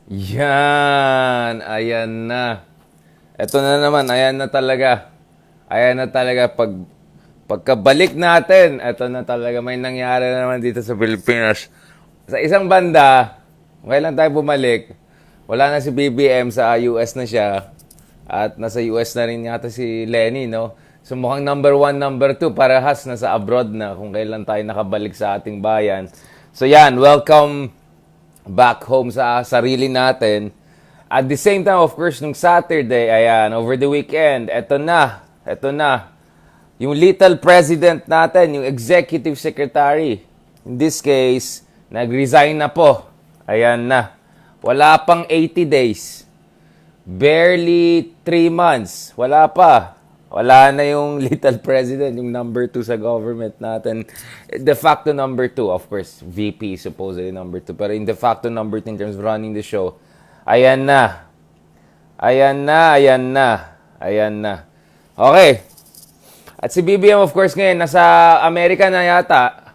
Yan, ayan na. Ito na naman, ayan na talaga. Ayan na talaga pagkabalik natin. Ito na talaga may nangyari na naman dito sa Pilipinas. Sa isang banda, kailan tayo bumalik? Wala na si BBM, sa US na siya. At nasa US na rin yata si Lenny, no? So mukhang number one, number two, parehas na sa abroad na kung kailan tayo nakabalik sa ating bayan. So yan, welcome back home sa sarili natin. At the same time, of course, nung Saturday, ayan, over the weekend, eto na, yung little president natin, yung executive secretary. In this case, nag-resign na po. Ayan na. Wala pang 80 days. Barely 3 months. Wala pa. Wala na yung little president, yung number 2 sa government natin. De facto number 2, of course. VP, supposedly number 2. Pero in de facto number 2 in terms of running the show, ayan na. Ayan na, ayan na. Ayan na. Okay. At si BBM, of course, ngayon, nasa Amerika na yata.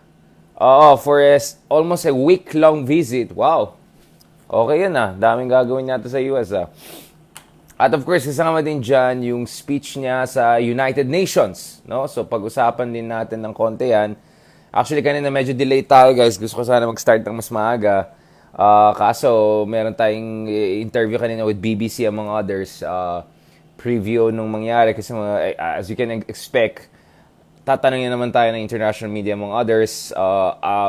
Oo, for almost a week-long visit. Wow. Okay yun ah. Daming gagawin yata sa US ah. At of course, kasama din dyan yung speech niya sa United Nations. No? So, pag-usapan din natin ng konti yan. Actually, kanina medyo delayed tayo, guys. Gusto ko sana mag-start ng mas maaga. Kaso, meron tayong interview kanina with BBC among others. Preview nung mangyari. Kasi as you can expect, tatanungin naman tayo ng international media among others.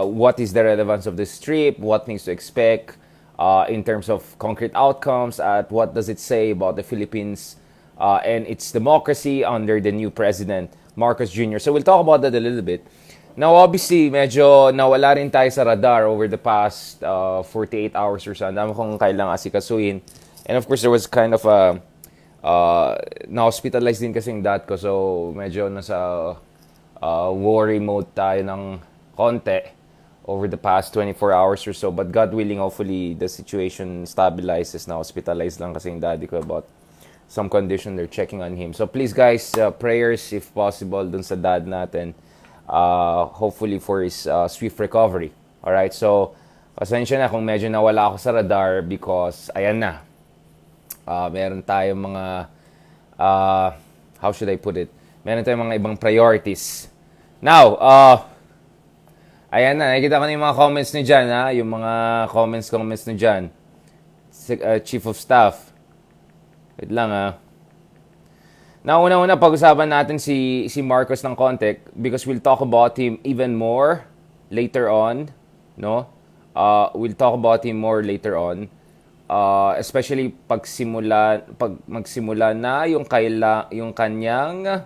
What is the relevance of this trip? What things to expect? In terms of concrete outcomes, at what does it say about the Philippines and its democracy under the new president, Marcos Jr. So we'll talk about that a little bit. Now, obviously, medyo nawala rin tayo sa radar over the past 48 hours or so. Ang dami kong kailangang asikasuhin. And of course, there was kind of a na-hospitalized din kasi yung dad ko. So, medyo nasa worry mode tayo ng konti over the past 24 hours or so. But God willing, hopefully, the situation stabilizes na. Hospitalized lang kasi yung daddy ko about some condition. They're checking on him. So please guys, prayers if possible dun sa dad natin. Hopefully for his swift recovery. Alright, so pasensya na kung medyo nawala ako sa radar because, ayan na. Meron tayong mga, how should I put it? Meron tayong mga ibang priorities. Now, ayan na, nakikita ko na yung mga comments niyo dyan, ha? Yung mga comments niyo dyan. Chief of Staff. Wait lang, ha? Now, una-una, pag-usapan natin si Marcos ng konti because we'll talk about him even more later on, no? We'll talk about him more later on. Especially pag magsimula na yung kanyang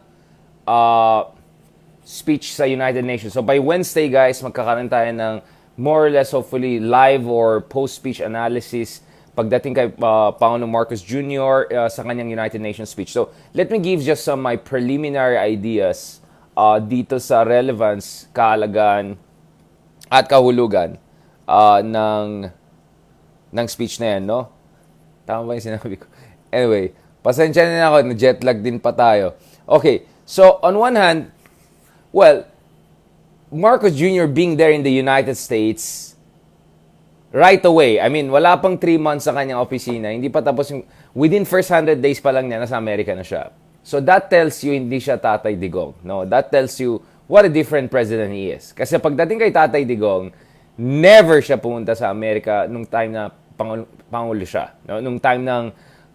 speech sa United Nations. So by Wednesday, guys, magkakaroon tayo ng more or less hopefully live or post-speech analysis pagdating kay Pangulong Marcos Jr. Sa kanyang United Nations speech. So let me give just some my preliminary ideas dito sa relevance, kahalagahan at kahulugan ng speech na yan, no? Tama ba yung sinabi ko? Anyway, pasensya na ako, jet lag din pa tayo. Okay, so on one hand, well, Marcos Jr. being there in the United States right away. I mean, wala pang 3 months sa kanyang opisina. Hindi pa tapos yung, within first 100 days pa lang niya, nasa Amerika na siya. So that tells you hindi siya Tatay Digong. No, that tells you what a different president he is. Kasi pagdating kay Tatay Digong, never siya pumunta sa Amerika nung time na Pangulo siya. No? Nung time ng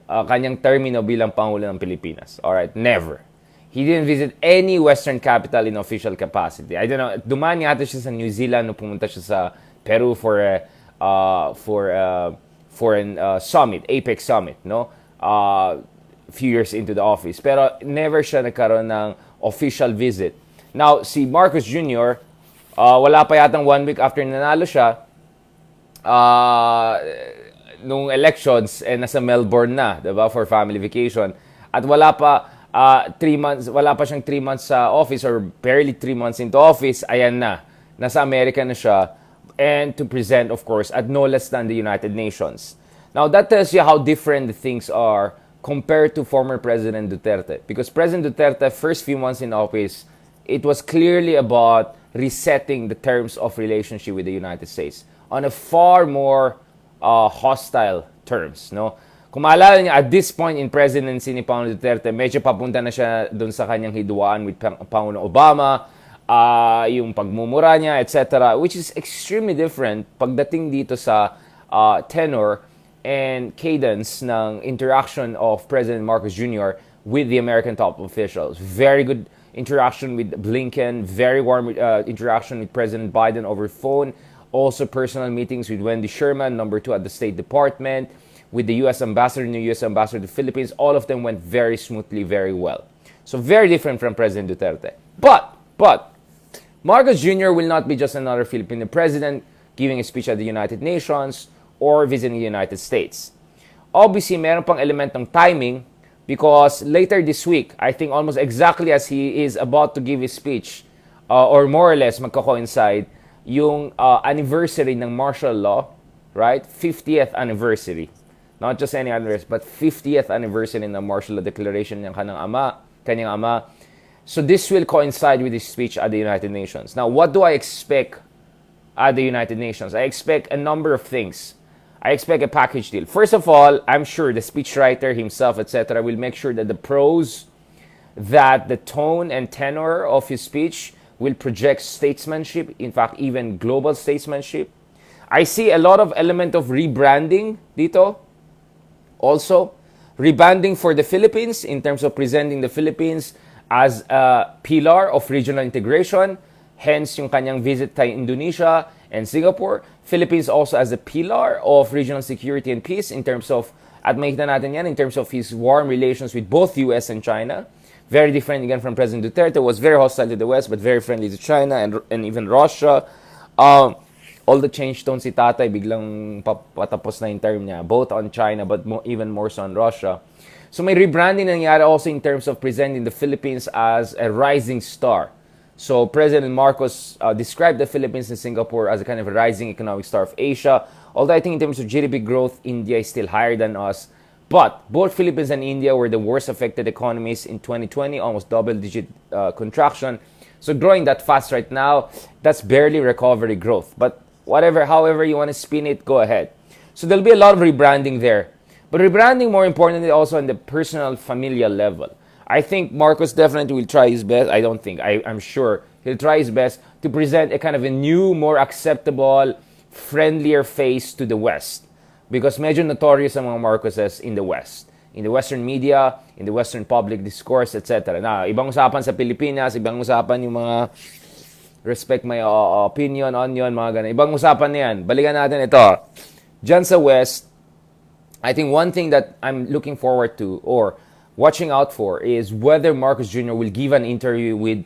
kanyang termino bilang Pangulo ng Pilipinas. Alright, never. He didn't visit any Western capital in official capacity. I don't know, dumaan yata siya sa New Zealand nung pumunta siya sa Peru for a summit, APEC summit, no? Few years into the office. Pero never siya nagkaroon ng official visit. Now, si Marcos Jr., wala pa yatang 1 week after nanalo siya, nung elections, nasa Melbourne na, diba, for family vacation. At wala pa 3 months, wala pa siyang 3 months sa office or barely 3 months into office, ayan na. Nasa Amerika na siya. And to present, of course, at no less than the United Nations. Now, that tells you how different the things are compared to former President Duterte. Because President Duterte, first few months in office, it was clearly about resetting the terms of relationship with the United States on a far more hostile terms, no? Kung maalala niya, at this point in presidency ni Pangulong Duterte, medyo papunta na siya doon sa kanyang hidwaan with Pangulong Obama, yung pagmumura niya, etc., which is extremely different pagdating dito sa tenor and cadence ng interaction of President Marcos Jr. with the American top officials. Very good interaction with Blinken, very warm interaction with President Biden over phone, also personal meetings with Wendy Sherman, number 2 at the State Department, with the U.S. Ambassador, new U.S. Ambassador to the Philippines. All of them went very smoothly, very well. So very different from President Duterte. But, Marcos Jr. will not be just another Filipino president giving a speech at the United Nations or visiting the United States. Obviously, meron pang element ng timing because later this week, I think almost exactly as he is about to give his speech, or more or less magko-coincide, yung anniversary ng martial law, right? 50th anniversary. Not just any anniversary, but 50th anniversary ng martial law declaration ng kanyang ama. So this will coincide with his speech at the United Nations. Now, what do I expect at the United Nations? I expect a number of things. I expect a package deal. First of all, I'm sure the speechwriter himself, etc., will make sure that that the tone and tenor of his speech will project statesmanship, in fact, even global statesmanship. I see a lot of element of rebranding dito. Also, rebranding for the Philippines in terms of presenting the Philippines as a pillar of regional integration. Hence, yung kanyang visit kay Indonesia and Singapore. Philippines also as a pillar of regional security and peace in terms of, at makita natin yan, in terms of his warm relations with both US and China. Very different again from President Duterte, was very hostile to the West but very friendly to China and even Russia. All the change tone si tatay, biglang patapos na yung term niya, both on China but even more so on Russia. So may rebranding nangyari also in terms of presenting the Philippines as a rising star. So President Marcos described the Philippines and Singapore as a kind of a rising economic star of Asia. Although I think in terms of GDP growth, India is still higher than us. But both Philippines and India were the worst affected economies in 2020, almost double-digit contraction. So growing that fast right now, that's barely recovery growth. But however you want to spin it, go ahead. So there'll be a lot of rebranding there. But rebranding, more importantly, also on the personal, familial level. I think Marcos definitely will try his best. I'm sure he'll try his best to present a kind of a new, more acceptable, friendlier face to the West. Because medyo notorious ang mga Marcoses in the West. In the Western media, in the Western public discourse, etc. Na, ibang usapan sa Pilipinas, ibang usapan yung mga respect my opinion, onion, mga ganun. Ibang usapan na yan. Balikan natin ito. Diyan sa West, I think one thing that I'm looking forward to or watching out for is whether Marcos Jr. will give an interview with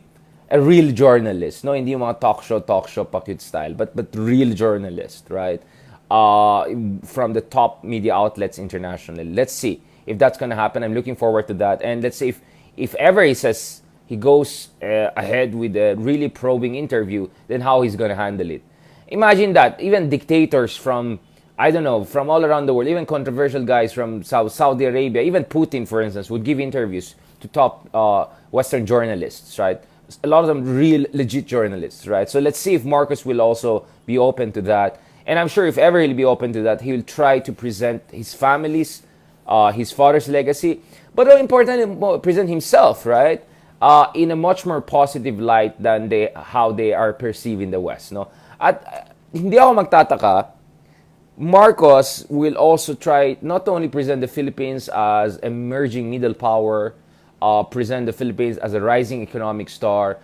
a real journalist. No, hindi yung mga talk show, pakit style, but real journalist, right? From the top media outlets internationally. Let's see if that's going to happen. I'm looking forward to that. And let's see if ever he says he goes ahead with a really probing interview, then how he's going to handle it. Imagine that. Even dictators from, I don't know, from all around the world, even controversial guys from Saudi Arabia, even Putin, for instance, would give interviews to top Western journalists, right? A lot of them real, legit journalists, right? So let's see if Marcos will also be open to that. And I'm sure if ever he'll be open to that, he will try to present his family's, his father's legacy, but more importantly, present himself, right? In a much more positive light than how they are perceived in the West, no? At hindi ako magtataka, Marcos will also try not only present the Philippines as emerging middle power, present the Philippines as a rising economic star,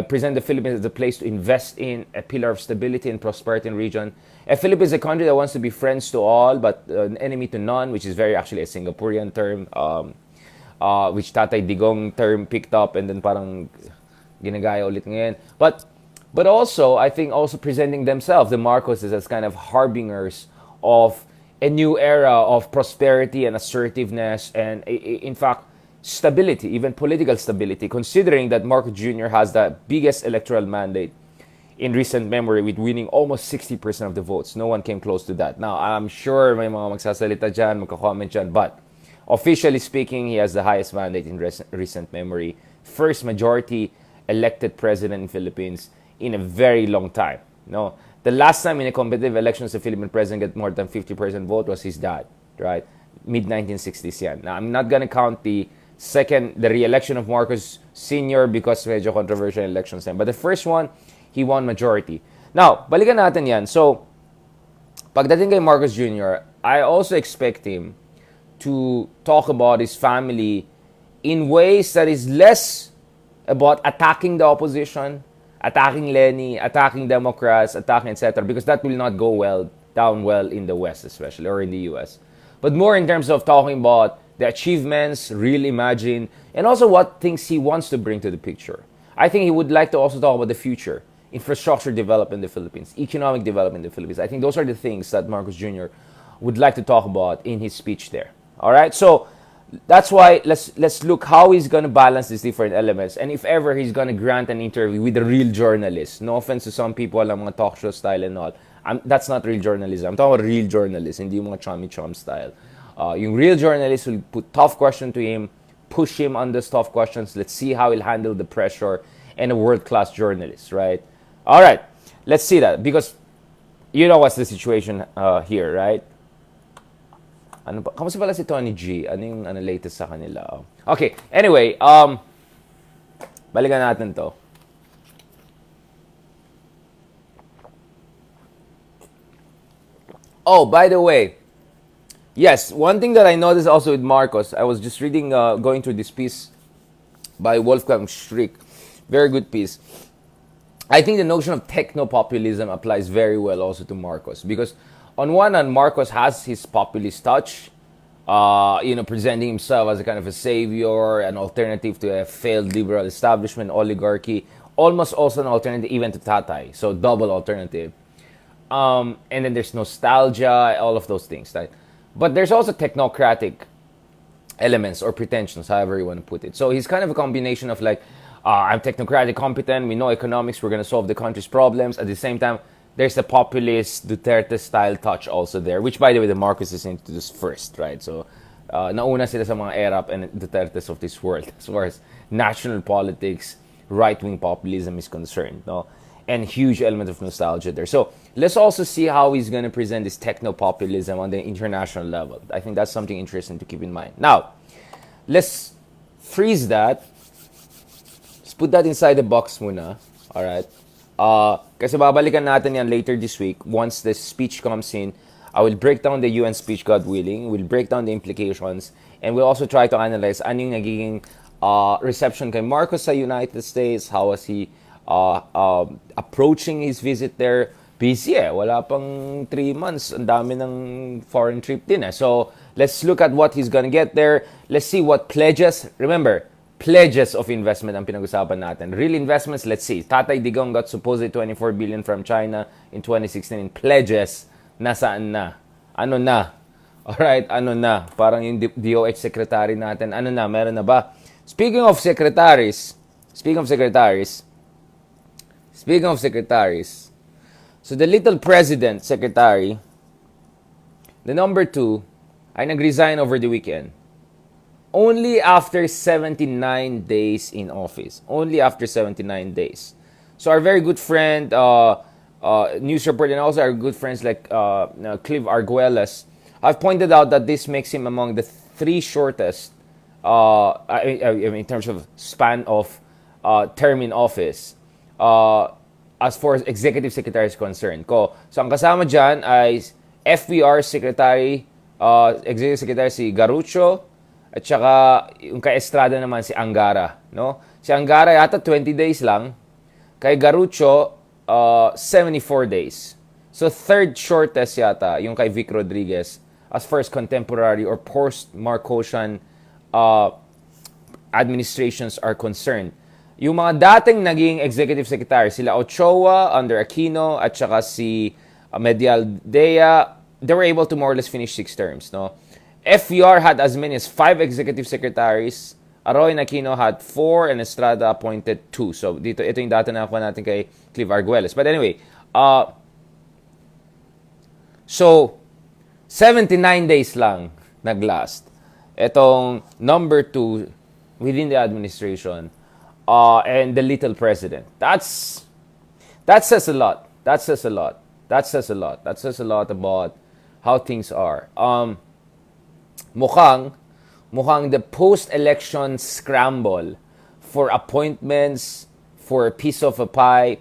present the Philippines as a place to invest in, a pillar of stability and prosperity in the region. Philippines is a country that wants to be friends to all but an enemy to none, which is very actually a Singaporean term, which Tatay Digong term picked up and then parang ginagaya ulit ngayon. But also, I think also presenting themselves, the Marcoses, as kind of harbingers of a new era of prosperity and assertiveness and, in fact, stability, even political stability, considering that Marcos Jr. has the biggest electoral mandate in recent memory with winning almost 60% of the votes. No one came close to that. Now, I'm sure may mga magsasalita dyan, magka-comment dyan, but officially speaking, he has the highest mandate in recent memory. First majority elected president in Philippines in a very long time. No, the last time in a competitive elections, the Philippine president got more than 50% vote was his dad. right? Mid-1960s yan. Now, I'm not gonna count the re-election of Marcos Sr. because medyo controversial elections yan. But the first one, he won majority. Now, balikan natin yan. So, pagdating kay Marcos Jr., I also expect him to talk about his family in ways that is less about attacking the opposition, attacking Lenny, attacking Democrats, attacking etc. Because that will not go down well in the West, especially, or in the US. But more in terms of talking about the achievements, real imagine, and also what things he wants to bring to the picture. I think he would like to also talk about the future, infrastructure development in the Philippines, economic development in the Philippines. I think those are the things that Marcos Jr. would like to talk about in his speech there. All right, so that's why let's look how he's gonna balance these different elements, and if ever he's gonna grant an interview with a real journalist. No offense to some people, ang mga talk show style and all. That's not real journalism. I'm talking about real journalists, hindi yung mga chummy-chum style. Yung real journalist will put tough question to him, push him on those tough questions. Let's see how he'll handle the pressure, and a world-class journalist, right? All right, let's see that, because you know what's the situation here, right? Ano ba? Kamusta pala si Tony G? Ano yung latest sa kanila? Okay, anyway, balikan natin to. Oh, by the way, yes, one thing that I noticed also with Marcos, I was just reading, going through this piece by Wolfgang Strick. Very good piece. I think the notion of techno-populism applies very well also to Marcos, because on one hand, Marcos has his populist touch, presenting himself as a kind of a savior, an alternative to a failed liberal establishment, oligarchy, almost also an alternative even to Tatay, so double alternative. And then there's nostalgia, all of those things, right? But there's also technocratic elements or pretensions, however you want to put it. So he's kind of a combination of like, I'm technocratic, competent, we know economics, we're going to solve the country's problems. At the same time, there's the populist Duterte-style touch also there, which, by the way, the Marcos is introduced first, right? So, nauna sila sa mga ERAP and Dutertes of this world as far as national politics, right-wing populism is concerned, no? And huge element of nostalgia there. So, let's also see how he's going to present this techno-populism on the international level. I think that's something interesting to keep in mind. Now, let's freeze that. Let's put that inside the box muna, all right? Kasi babalikan natin yan later this week. Once the speech comes in, I will break down the UN speech, God willing. We'll break down the implications. And we'll also try to analyze ano yung nagiging reception kay Marcos sa United States. How was he approaching his visit there? Busy wala pang 3 months. Ang dami ng foreign trip din So, let's look at what he's gonna get there. Let's see what pledges. Remember, pledges of investment ang pinag-usapan natin. Real investments, let's see. Tatay Digong got supposedly 24 billion from China in 2016 in pledges. Nasaan na? Ano na? Alright, ano na? Parang yung DOH secretary natin. Ano na? Meron na ba? Speaking of secretaries, so the little president secretary, the number 2, ay nag-resign over the weekend. Only after 79 days in office. Only after 79 days. So our very good friend, news reporter, and also our good friends like Clive Arguelles, have pointed out that this makes him among the 3 shortest, in terms of span of term in office, as far as executive secretary is concerned. So ang kasama dyan ay FBR Secretary, Executive Secretary si Garucho, at saka, yung kay Estrada naman, si Angara. No? Si Angara yata 20 days lang. Kay Garucho, 74 days. So, third shortest yata, yung kay Vic Rodriguez, as far as contemporary or post-Marcosian administrations are concerned. Yung mga dating naging executive secretary, sila Ochoa, under Aquino, at saka si Medial Dea, they were able to more or less finish 6 terms. No? FVR had as many as 5 executive secretaries. Aroy and Aquino had 4 and Estrada appointed 2. So, ito yung data na nakuha natin kay Clive Arguelles. But anyway, so, 79 days lang naglast. Itong number 2 within the administration and the little president. That says a lot. That says a lot about how things are. mukhang the post-election scramble for appointments, for piece of the pie,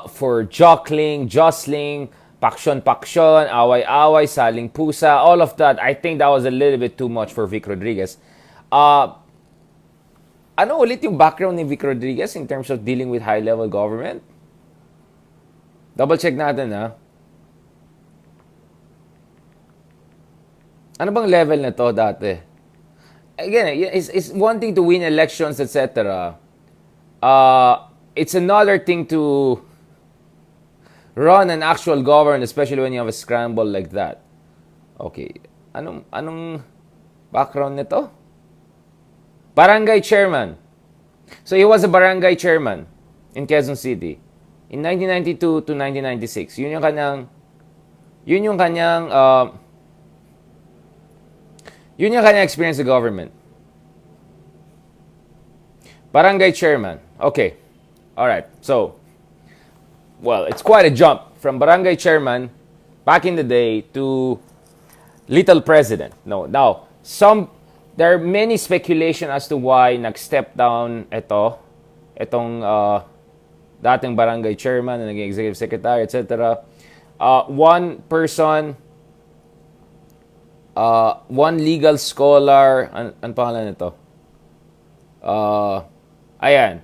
for jostling, paksyon, away-away, saling pusa, all of that. I think that was a little bit too much for Vic Rodriguez. Ano ulit yung background ni Vic Rodriguez in terms of dealing with high-level government? Double check natin, ha? Ano bang level na to dati? Again, it's one thing to win elections, etc. It's another thing to run an actual government, especially when you have a scramble like that. Okay. Anong background nito? Barangay chairman. So he was a barangay chairman in Quezon City in 1992 to 1996. Yun yung kanyang experience sa government. Barangay chairman. Okay. All right. So, well, it's quite a jump from barangay chairman back in the day to little president. No. Now, there are many speculation as to why nag-step down itong dating barangay chairman na naging executive secretary, etc. One person, one legal scholar, ang pangalan nito? Ayan,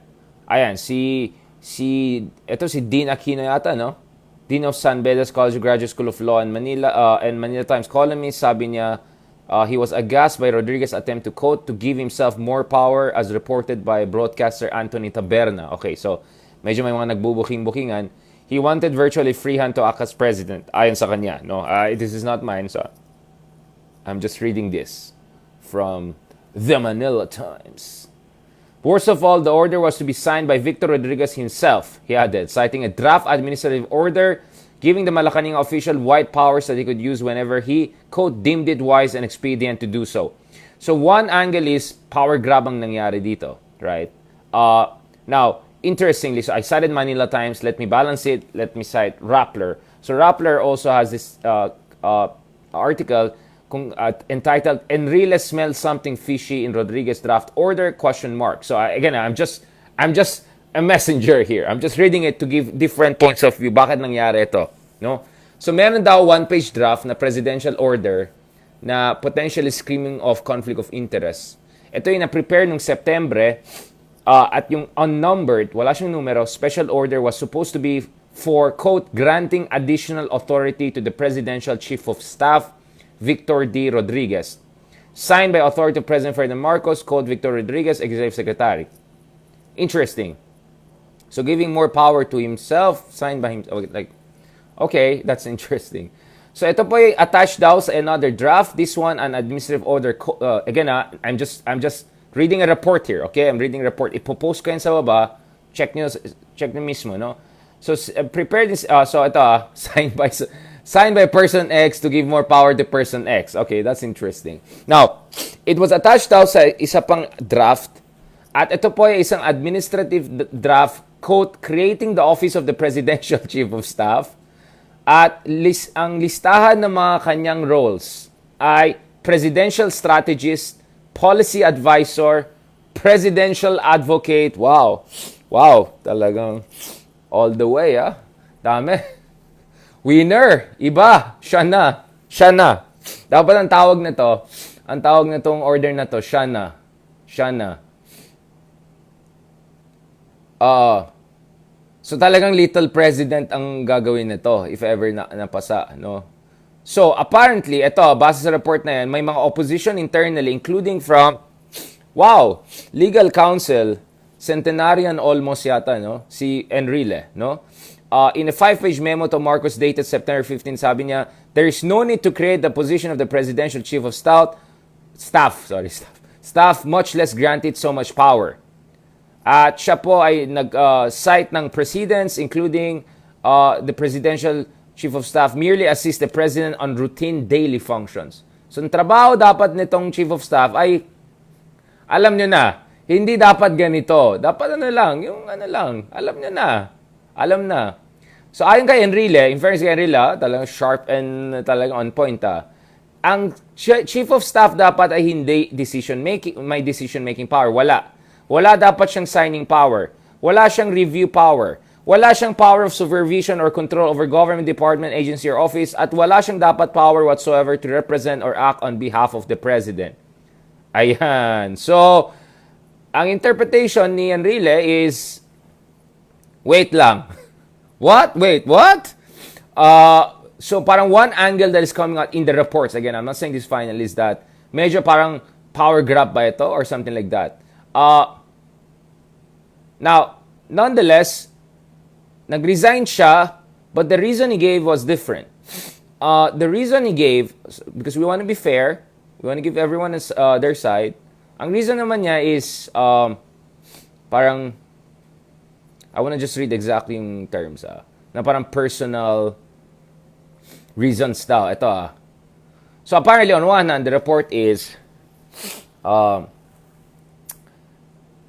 si Dean Aquino yata, no? Dean of San Bedas College Graduate School of Law in Manila, and Manila Times columnist, sabi niya, he was aghast by Rodriguez's attempt to, quote, to give himself more power as reported by broadcaster Anthony Taberna. Okay, so medyo may mga nagbubuking-bukingan. He wanted virtually free hand to act as president. Ayon sa kanya. No? This is not mine, so I'm just reading this from the Manila Times. Worst of all, the order was to be signed by Victor Rodriguez himself, he added, citing a draft administrative order giving the Malacanang official wide powers that he could use whenever he, quote, deemed it wise and expedient to do so. So one angle is power grab ang nangyari dito, right? Now, interestingly, so I cited Manila Times. Let me balance it. Let me cite Rappler. So Rappler also has this article entitled "Enrile smells something fishy in Rodriguez draft order?" ? So I'm just a messenger here. I'm just reading it to give different points of view. Bakit nangyari ito? No? So meron daw one-page draft na presidential order na potentially screaming of conflict of interest. Ito yung na-prepare nung September at yung unnumbered, wala siyang numero, special order was supposed to be for, quote, granting additional authority to the Presidential Chief of Staff, Victor D. Rodriguez. Signed by authority of President Ferdinand Marcos, quote, Victor Rodriguez, Executive Secretary. Interesting. So giving more power to himself, signed by him, like, okay, that's interesting. So ito po ay attached daw sa another draft. This one, an administrative order. Again, I'm just reading a report here, okay? I'm reading a report. Ipopost ko yan sa baba. Check nyo mismo, no? So prepare this. So ito, signed by person X to give more power to person X. Okay, that's interesting. Now, it was attached daw sa isa pang draft. At ito po ay isang administrative draft, quote, creating the office of the Presidential Chief of Staff. At ang listahan ng mga kanyang roles ay Presidential Strategist, Policy Advisor, Presidential Advocate. Wow, talagang all the way, Dami. Winner, iba, siya na. Dapat ang tawag nitong order na to, siya na. So talagang little president ang gagawin nito if ever napasa, no? So apparently, base sa report na yan, may mga opposition internally including from legal counsel, centenarian almost yata, no? Si Enrile, no? In a 5-page memo to Marcos dated September 15, sabi niya, there is no need to create the position of the Presidential Chief of Staff, much less grant it so much power. At siya po ay nag-cite ng precedents including the Presidential Chief of Staff merely assist the President on routine daily functions. So, ang trabaho dapat nitong Chief of Staff ay, alam nyo na, hindi dapat ganito. Dapat alam na. So, ayon kay Enrile, in fairness kay Enrile, talagang sharp and talagang on point. ang chief of staff dapat ay hindi may decision making power. Wala dapat siyang signing power. Wala siyang review power. Wala siyang power of supervision or control over government department, agency, or office, at wala siyang dapat power whatsoever to represent or act on behalf of the president. Ayan. So, ang interpretation ni Enrile is, wait lang. What? Wait, what? So parang one angle that is coming out in the reports, again, I'm not saying this final, is that medyo parang power grab ba ito or something like that. Now, nonetheless, nag-resign siya, but the reason he gave was different. The reason he gave, because we want to be fair, we want to give everyone their side, ang reason naman niya is, parang, I want to just read exactly yung terms, na parang personal reasons daw. Ito, So apparently, on one hand, the report is,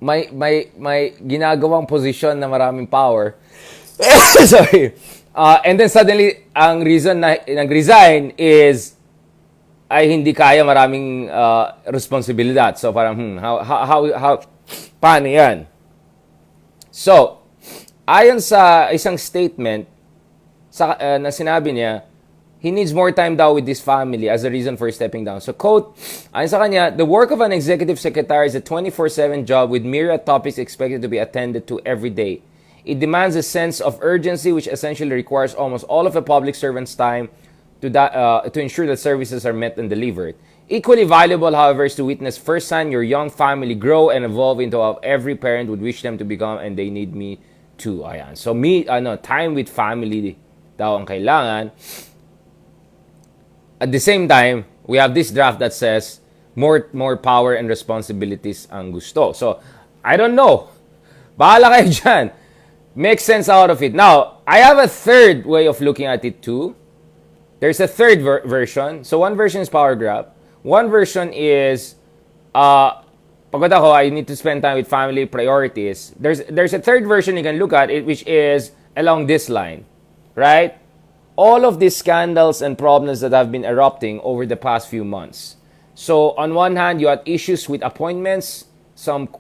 may ginagawang posisyon na maraming power. Sorry. And then suddenly, ang reason na nag-resign is ay hindi kaya, maraming responsibilidad. So parang, how paano yan? So, ayon sa isang statement na sinabi niya, he needs more time daw with his family as a reason for stepping down. So, quote, ayon sa kanya, the work of an executive secretary is a 24/7 job with myriad topics expected to be attended to every day. It demands a sense of urgency which essentially requires almost all of a public servant's time to ensure that services are met and delivered. Equally valuable, however, is to witness firsthand your young family grow and evolve into what every parent would wish them to become, and they need me too. Ayan. So, time with family daw ang kailangan. At the same time, we have this draft that says more power and responsibilities ang gusto. So, I don't know. Bahala kayo dyan. Make sense out of it. Now, I have a third way of looking at it too. There's a third version. So, one version is power grab. One version is, pagod ako, I need to spend time with family priorities. There's a third version you can look at, which is along this line. Right? All of these scandals and problems that have been erupting over the past few months. So, on one hand, you had issues with appointments, some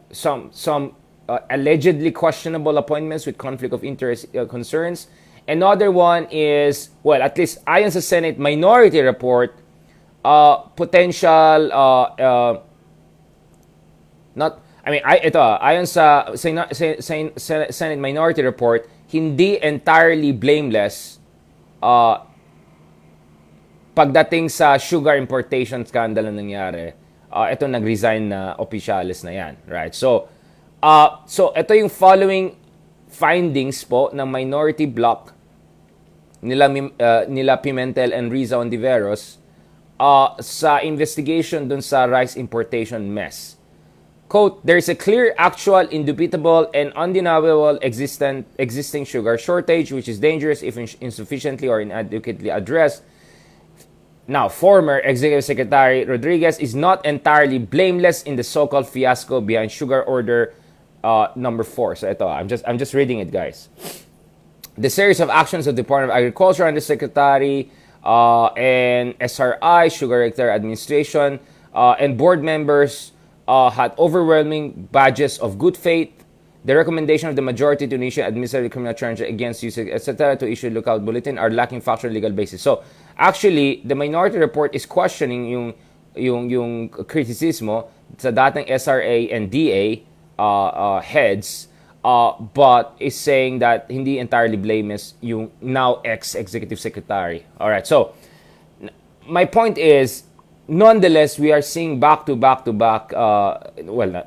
allegedly questionable appointments with conflict of interest concerns. Another one is, well, at least ayon sa Senate Minority Report, potential, ayon sa Senate Minority Report, hindi entirely blameless pagdating sa sugar importation scandal na nangyari. Ito nag-resign na opisyalis na yan, right? So ito yung following findings po ng minority bloc nila Pimentel and Riza Ontiveros sa investigation dun sa rice importation mess. Quote, there is a clear, actual, indubitable, and undeniable existing sugar shortage which is dangerous if insufficiently or inadequately addressed. Now, former Executive Secretary Rodriguez is not entirely blameless in the so-called fiasco behind Sugar Order number 4. So ito, I'm just reading it, guys. The series of actions of the Department of Agriculture under Secretary and SRI, Sugar Sector Administration, and board members had overwhelming badges of good faith. The recommendation of the majority to initiate administrative criminal charges against users, etc., to issue lookout bulletin are lacking factual legal basis. So, actually, the minority report is questioning yung kritisismo sa dating SRA and DA heads, but is saying that hindi entirely blameless yung now ex-executive secretary. All right. So, my point is, nonetheless, we are seeing back-to-back,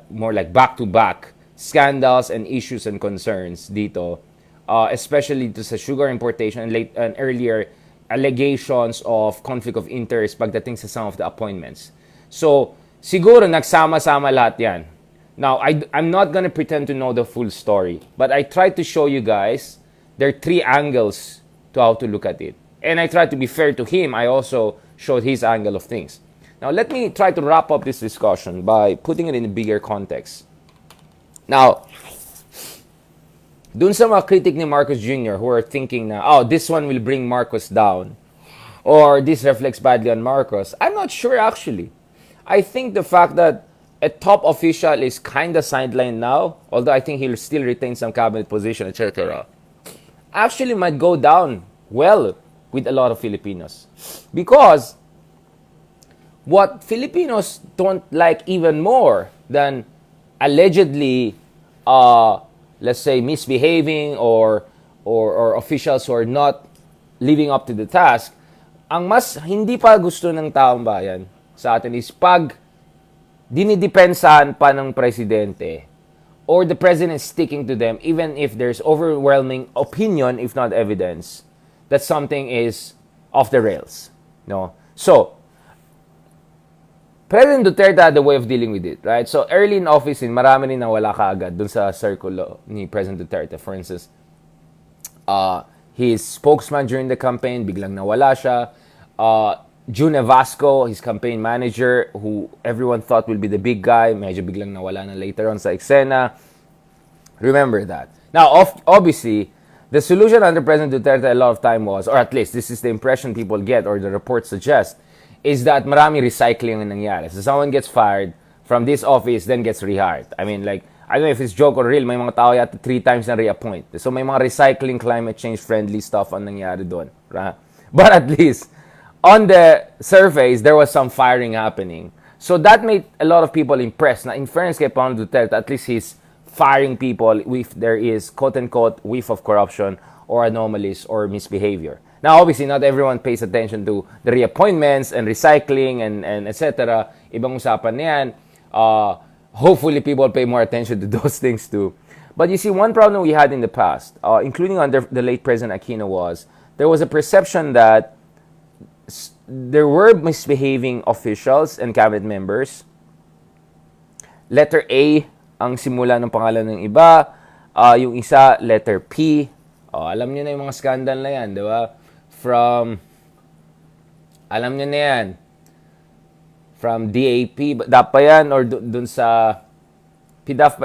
more like back-to-back scandals and issues and concerns dito, especially dito sa sugar importation and earlier allegations of conflict of interest pagdating sa some of the appointments. So, siguro nagsama-sama lahat yan. Now, I'm not gonna pretend to know the full story, but I tried to show you guys there are 3 angles to how to look at it. And I tried to be fair to him. I also showed his angle of things. Now, let me try to wrap up this discussion by putting it in a bigger context. Now, dun sa mga critic ni Marcos Jr. who are thinking na, this one will bring Marcos down. or this reflects badly on Marcos. I'm not sure actually. I think the fact that a top official is kind of sidelined now, although I think he'll still retain some cabinet position, etc., actually might go down well with a lot of Filipinos. Because what Filipinos don't like even more than allegedly, let's say, misbehaving or officials who are not living up to the task, ang mas hindi pa gusto ng taong bayan sa atin is pag dinidepensahan pa ng presidente or the president is sticking to them even if there's overwhelming opinion, if not evidence, that something is off the rails. No? So, President Duterte had a way of dealing with it, right? So, early in office, marami rin nawala kaagad dun sa circle ni President Duterte. For instance, his spokesman during the campaign, biglang nawala siya. June Vasco, his campaign manager, who everyone thought will be the big guy, medyo biglang nawala na later on sa eksena. Remember that. Now, obviously, the solution under President Duterte a lot of time was, or at least this is the impression people get or the reports suggest, is that marami recycling ang nangyari. So someone gets fired from this office, then gets rehired. I mean, like, I don't know if it's joke or real, may mga tao yata 3 times na reappoint. So may mga recycling, climate change friendly stuff ang nangyari doon. Right? But at least, on the surface, there was some firing happening. So that made a lot of people impressed. Now, in fairness kay Pangulong Duterte, at least he's firing people if there is quote-unquote whiff of corruption or anomalies or misbehavior. Now, obviously, not everyone pays attention to the reappointments and recycling and etc. Ibang usapan na yan. Hopefully, people pay more attention to those things too. But you see, one problem we had in the past, including under the late President Aquino, was there was a perception that there were misbehaving officials and cabinet members. Letter A ang simula ng pangalan ng iba. Yung isa, letter P. Alam niyo na yung mga scandal na yan, di ba? Alam niyo na yan. From DAP, DAP yan, or dun sa PDAF,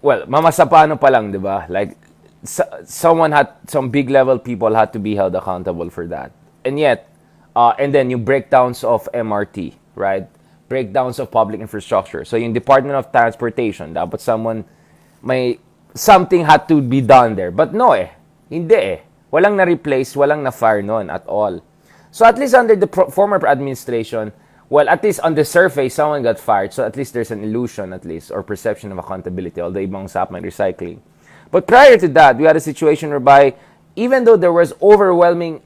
well, mamasapano pa lang, di ba? Like, some big level people had to be held accountable for that. And yet, and then yung breakdowns of MRT, right? Breakdowns of public infrastructure. So yung Department of Transportation, dapat something had to be done there. But no hindi Walang na-replace, walang na-fire noon at all. So at least under the former administration, well, at least on the surface, someone got fired. So at least there's an illusion at least, or perception of accountability, although ibang usap may recycling. But prior to that, we had a situation whereby even though there was overwhelming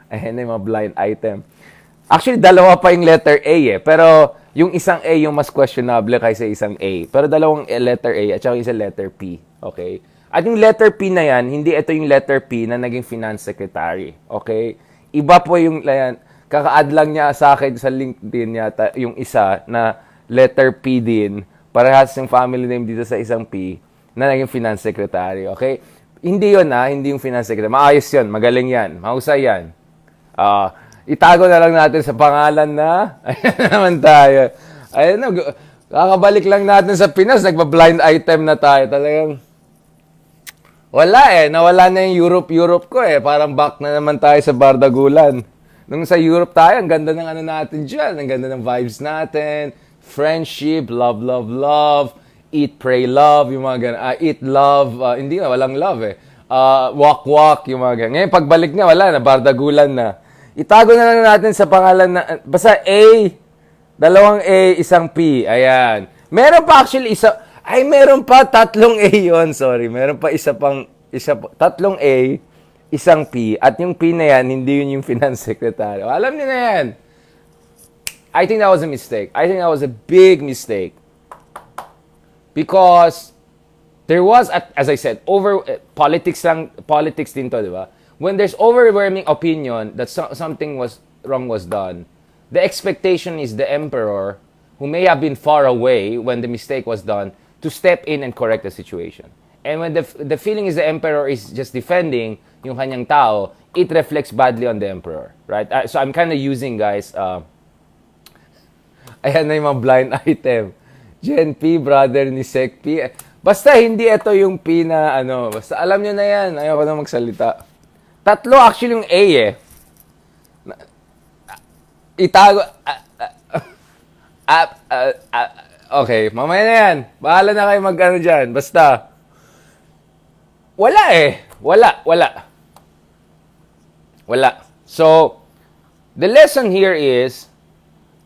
ayan na yung mga blind item. Actually, dalawa pa yung letter A pero yung isang A yung mas questionable kaysa isang A. Pero dalawang letter A at saka isang letter P. Okay? At yung letter P na yan, hindi ito yung letter P na naging finance secretary. Okay? Iba po yung, kaka-add lang niya sa akin sa LinkedIn yata, yung isa na letter P din. Parehas yung family name dito sa isang P na naging finance secretary. Okay? Hindi yun hindi yung finance secretary. Maayos yun, magaling yan, mahusay yan. Itago na lang natin sa pangalan na, ayan na naman tayo. Ayan na, kakabalik lang natin sa Pinas, nagpa-blind item na tayo. Talagang, wala nawala na yung Europe ko Parang back na naman tayo sa Bardagulan. Nung sa Europe tayo, ang ganda ng natin dyan, ang ganda ng vibes natin, friendship, love, eat, pray, love, yung mga ganun. Eat, love, hindi na, walang love walk, yung mga ganun. Ngayon, pagbalik niya, wala na, Bardagulan na. Itago na lang natin sa pangalan na, basta A, dalawang A, isang P, ayan. Meron pa actually meron pa tatlong A yun, sorry. Meron pa tatlong A, isang P, at yung P na yan, hindi yun yung finance secretary. Alam niyo na yan. I think that was a mistake. I think that was a big mistake. Because there was, as I said, politics din to, di ba? When there's overwhelming opinion that something wrong was done, the expectation is the emperor, who may have been far away when the mistake was done, to step in and correct the situation. And when the feeling is the emperor is just defending yung kanyang tao, it reflects badly on the emperor, right? So I'm kind of using, guys, ayan na yung mga blind item. Gen P, brother ni Sec P. Basta hindi ito yung basta alam nyo na yan, ayoko na magsalita. Tatlo actually yung A eh. Itago, ah, ah, ah, okay, mamaya na yan. Bahala na kayo mag-ano dyan. Basta, wala eh. Wala. So, the lesson here is,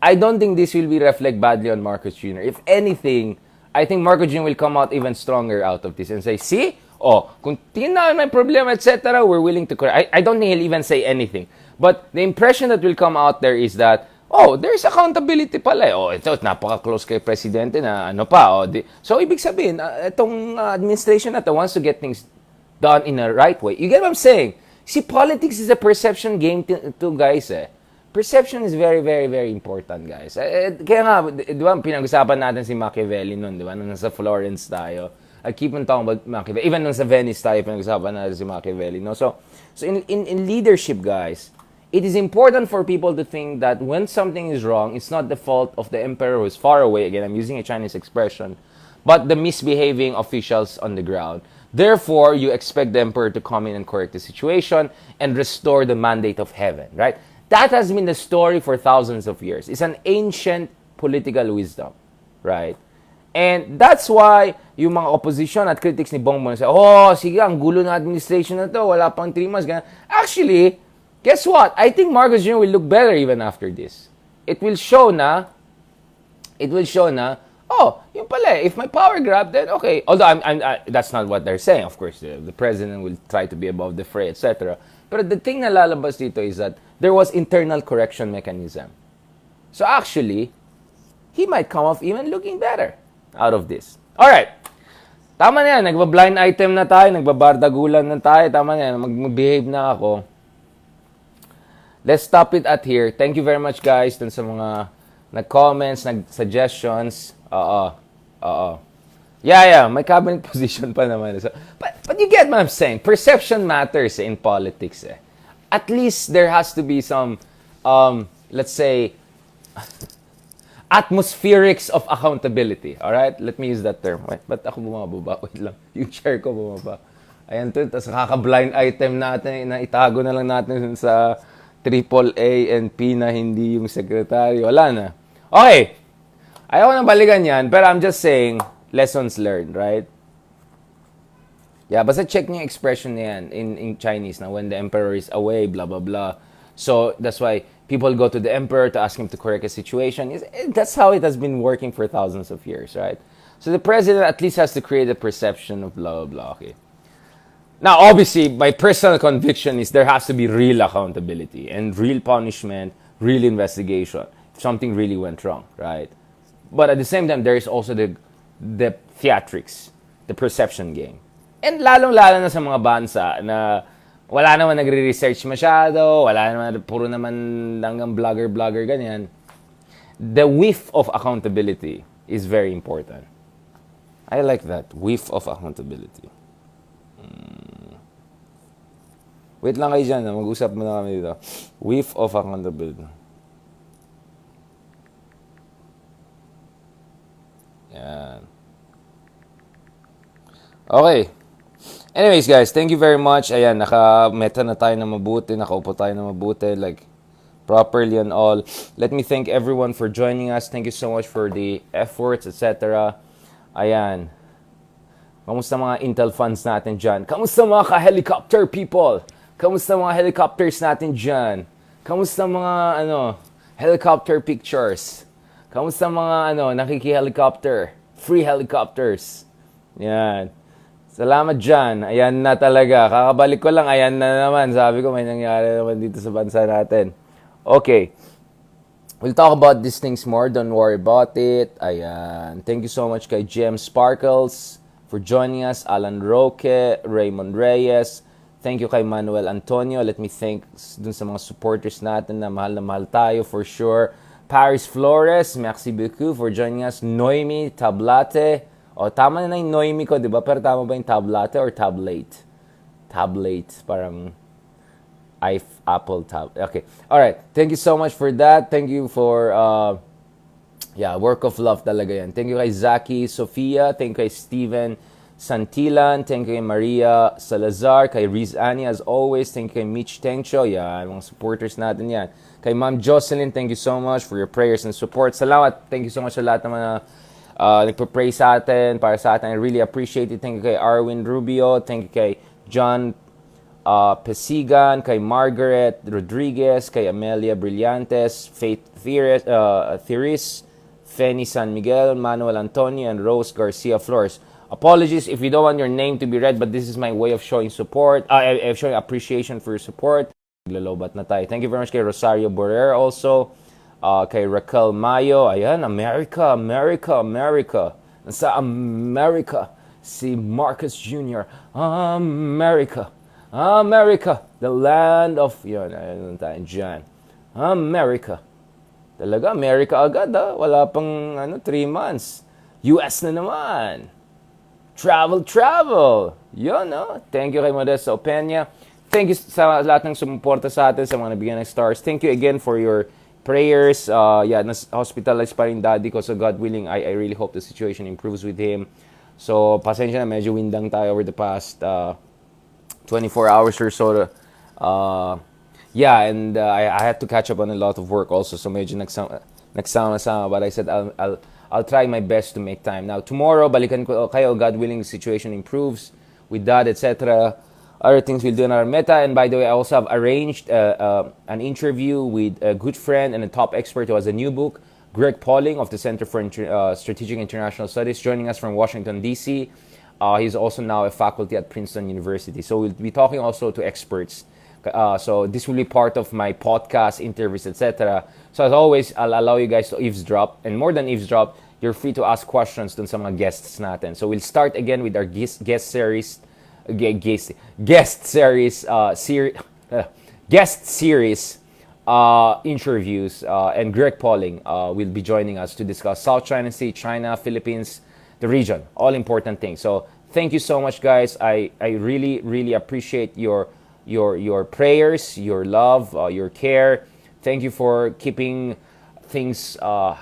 I don't think this will be reflect badly on Marcos Jr. If anything, I think Marcos Jr. will come out even stronger out of this and say, see? Oh, kung tingnan may problema, etc., we're willing to correct. I don't think he'll even say anything. But the impression that will come out there is that, oh, there's accountability pala. Oh, ito, napaka-close kay Presidente na ano pa. Oh, so, ibig sabihin, itong administration na to wants to get things done in a right way. You get what I'm saying? See, politics is a perception game to guys eh. Perception is very, very, very important, guys. Kaya nga, di ba, pinag-usapan natin si Machiavelli noon, di ba? Nung nasa Florence tayo. I keep on talking about Machiavelli. Even nung sa Venice tayo, pinag-usapan natin si Machiavelli, no? So in leadership, guys, it is important for people to think that when something is wrong, it's not the fault of the emperor who is far away. Again, I'm using a Chinese expression. But the misbehaving officials on the ground. Therefore, you expect the emperor to come in and correct the situation and restore the mandate of heaven, right? That has been the story for thousands of years. It's an ancient political wisdom, right? And that's why yung mga opposition at critics ni Bongbong say, oh, sige, ang gulo na administration na to, wala pang 3 months. Actually, guess what? I think Marcos Jr. will look better even after this. It will show na, oh, yun pala, if my power grab, then okay. Although that's not what they're saying, of course. The president will try to be above the fray, etc. But the thing na lalabas dito is that there was internal correction mechanism. So actually, he might come off even looking better out of this. Alright. Tama na yan. Nagba-blind item na tayo. Nagbabardagulan na tayo. Tama na yan. Mag-behave na ako. Let's stop it at here. Thank you very much, guys, dun sa mga nag-comments, nag-suggestions. Oo. Yeah. May cabinet position pa naman. So, but you get what I'm saying. Perception matters in politics. At least there has to be some, let's say, atmospherics of accountability. Alright? Let me use that term. Wait, ba't ako bumababa? Wait lang. Yung chair ko bumaba. Ayan to. Tapos kaka-blind item natin na itago na lang natin sa AAA and P na hindi yung secretary. Wala na. Okay. Ayaw na balikan yan, pero I'm just saying, lessons learned, right? Yeah, basta check niyo yung expression na yan in Chinese na when the emperor is away, blah, blah, blah. So, that's why people go to the emperor to ask him to correct a situation. That's how it has been working for thousands of years, right? So, the president at least has to create a perception of blah, blah, blah, okay? Now, obviously, my personal conviction is there has to be real accountability and real punishment, real investigation if something really went wrong, right? But at the same time, there is also the theatrics, the perception game. And lalong-lalo na sa mga bansa na wala naman nagre-research masyado, wala naman, puro naman hanggang blogger, ganyan. The whiff of accountability is very important. I like that, whiff of accountability. Wait lang kayo dyan, mag-usap muna kami dito. Whiff of accountability. Yan. Okay. Anyways, guys, thank you very much. Ayan, naka-meta na tayo na mabuti, nakaupo tayo na mabuti, like, properly and all. Let me thank everyone for joining us. Thank you so much for the efforts, etc. Ayan. Kamusta mga Intel fans natin dyan? Kamusta mga ka-helicopter people? Kamusta mga helicopters natin dyan? Kamusta mga, helicopter pictures? Kamusta mga, nakiki-helicopter? Free helicopters. Yan. Salamat dyan. Ayan na talaga. Kakabalik ko lang, ayan na naman. Sabi ko, may nangyari naman dito sa bansa natin. Okay. We'll talk about these things more. Don't worry about it. Ayan. Thank you so much kay GM Sparkles for joining us. Alan Roque, Raymond Reyes. Thank you kay Manuel Antonio. Let me thank dun sa mga supporters natin na mahal tayo for sure. Paris Flores, merci beaucoup for joining us. Noemi Tablate. O, tama na yung Noemi ko, di ba? Pero tama ba yung tablate or tablate? Tablate. Parang Apple tab. Okay. Alright. Thank you so much for that. Thank you for Yeah, work of love talaga yan. Thank you kay Zaki Sofia, thank you kay Steven Santilan, thank you kay Maria Salazar, kay Riz Ani as always, thank you kay Mitch Tengcho, yan, mga supporters natin yan. Kay Ma'am Jocelyn, thank you so much for your prayers and support. Salamat, thank you so much sa lahat ng mga nagpa-pray sa atin, para sa atin. I really appreciate it. Thank you kay Arwin Rubio, thank you kay John Pesigan, kay Margaret Rodriguez, kay Amelia Brillantes, Faith Theris, Feni San Miguel, Manuel Antonio, and Rose Garcia Flores. Apologies if you don't want your name to be read, but this is my way of showing support, showing appreciation for your support. Naglalobat na tayo. Thank you very much kay Rosario Borrer also, kay Raquel Mayo. Ayan, America. Nasa America, si Marcos Jr. America, the land of, yun, ayun tayo dyan. America. Talaga, America agad Wala pang 3 months. US na naman. Travel. Yun, Thank you kay Modesta Opeña. Thank you sa lahat ng sumuporta sa atin, sa mga nabigyan ng stars. Thank you again for your prayers. Hospitalized pa rin daddy ko. So God willing, I really hope the situation improves with him. So, pasensya na, medyo windang tayo over the past 24 hours or so. And I had to catch up on a lot of work also, so medyo nagsama-sama. But I said I'll try my best to make time. Now tomorrow, balikan ko kayo. God willing, the situation improves with that, etc. Other things we'll do in our meta. And by the way, I also have arranged an interview with a good friend and a top expert who has a new book, Greg Pauling of the Center for Strategic International Studies, joining us from Washington, D.C. He's also now a faculty at Princeton University. So we'll be talking also to experts. So this will be part of my podcast, interviews, etc. So as always, I'll allow you guys to eavesdrop. And more than eavesdrop, you're free to ask questions dun sa mga guests natin. So we'll start again with our guest series, interviews. And Greg Pauling will be joining us to discuss South China Sea, China, Philippines, the region. All important things. So thank you so much, guys. I really, really appreciate your prayers, your love, your care. Thank you for keeping things, how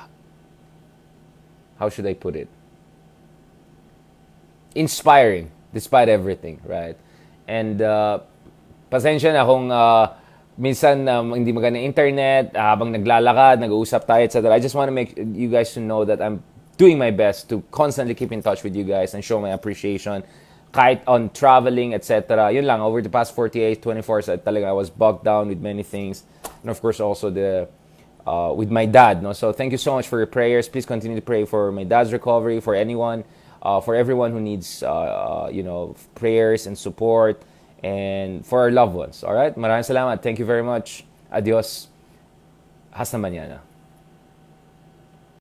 should I put it? Inspiring, despite everything, right? And pasensya na kung minsan hindi maganda internet, habang naglalakad, nag-uusap tayo, etc. I just want to make you guys to know that I'm doing my best to constantly keep in touch with you guys and show my appreciation. Kahit on traveling, etc. Yun lang, over the past 48, 24 hours, talaga I was bogged down with many things. And of course, also with my dad. No? So thank you so much for your prayers. Please continue to pray for my dad's recovery, for anyone, for everyone who needs, prayers and support, and for our loved ones. All right? Maraming salamat. Thank you very much. Adios. Hasta mañana.